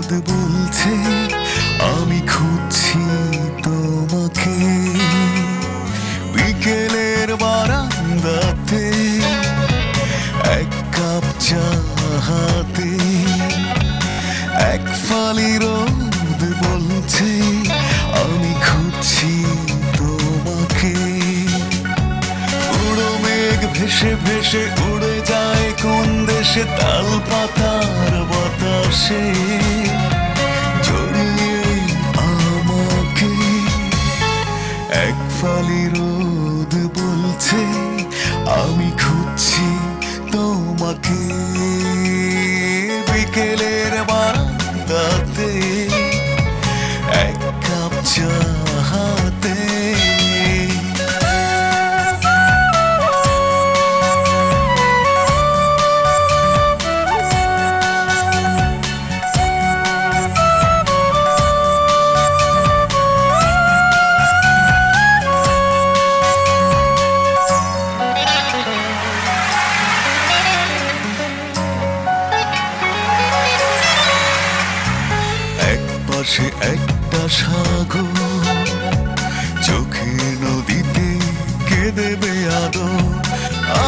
রোদ বলছে আমি খুঁজছি তোমাকে। বিকেলের বারান্দাতে এক কাপ চা হাতে, এক ফালি রোদ বলছে আমি খুঁজছি তোমাকে। উড়ো মেঘ ভেসে ভেসে উড়ে যায় কোন দেশে, তাল পাতার বাতাসে জড়িয়ে আমাকে। এক ফালি রোদ বলছে আমি খুঁজছি তোমাকে। বিকেলের বারান্দাতে এক কাপ চা হাতে। পাশে একটা সাগর, চোখের নদীতে কে দেবে আদর।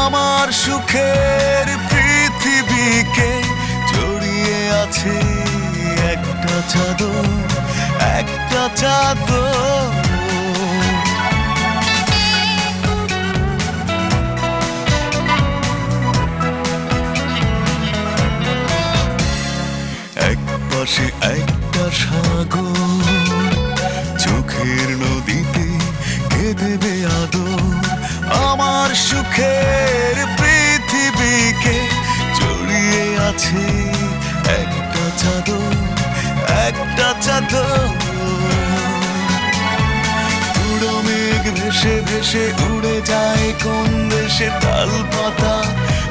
আমার সুখের পৃথিবীকে জড়িয়ে আছে একটা চাদর, একটা চাদর। এক পাশে একটা সাগর, চোখের নদীতে কে দেবে আদর। আমার সুখের পৃথিবীকে জড়িয়ে আছে একটা চাদর, একটা চাদর। উড়ো মেঘ ভেসে ভেসে উড়ে যায় কোন দেশে, তাল পাতা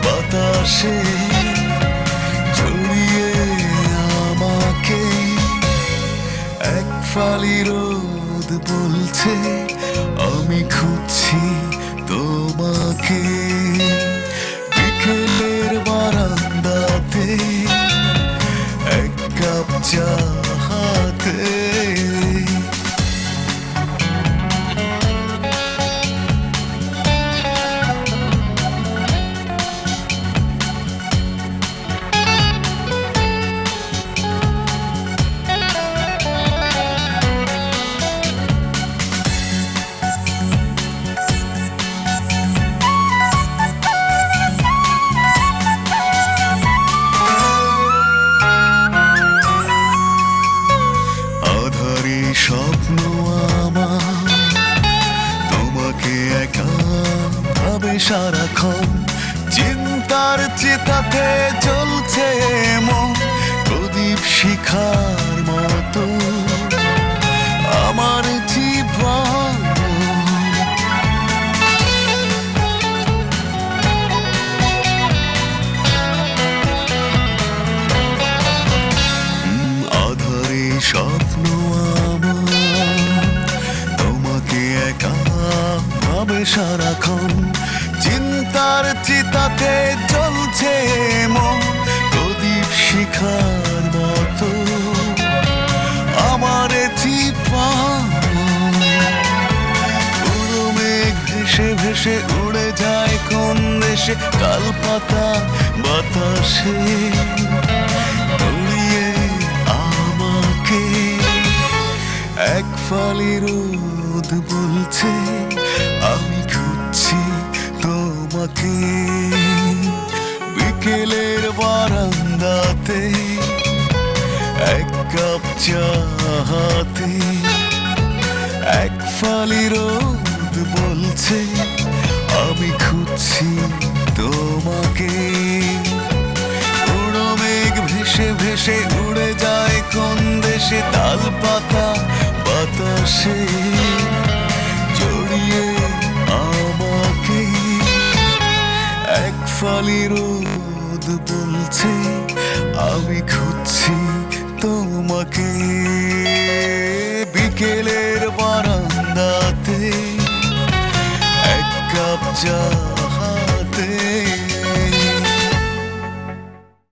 বাতাসে জড়িয়ে আমাকে। এক ফালি রোদ বলছে আমি খুঁজছি তোমাকে। বিকেলের বারান্দাতে এক কাপ চা হাতে। স্বপ্ন আমার তোমাকে একা ভাবে সারাক্ষণ। চিন্তার চিতাতে জ্বলছে মন প্রদীপ শিখার মতো আমার জীবন। আধারে স্বপ্ন ভাবে সারাক্ষণ। চিন্তার চিতাতে জ্বলছে মন প্রদীপ শিখার মতো আমার জীবন। উড়ো মেঘ ভেসে ভেসে উড়ে যায় কোন দেশে, কাল পাতা বাতাসে উড়িয়ে আমাকে। এক ফালি রোদ বলছে আমি খুঁজছি তোমাকে। বিকেলের বারান্দাতে এক কাপ চা হাতে। এক ফালি রোদ বলছে আমি খুঁজছি তোমাকে। উড়ো মেঘ ভেসে ভেসে উড়ে যায় কোন দেশে, তাল পাতা বাতাসে জড়িয়ে আমাকে। এক ফালি রোদ বলছে আমি খুঁজছি তোমাকে। বিকেলে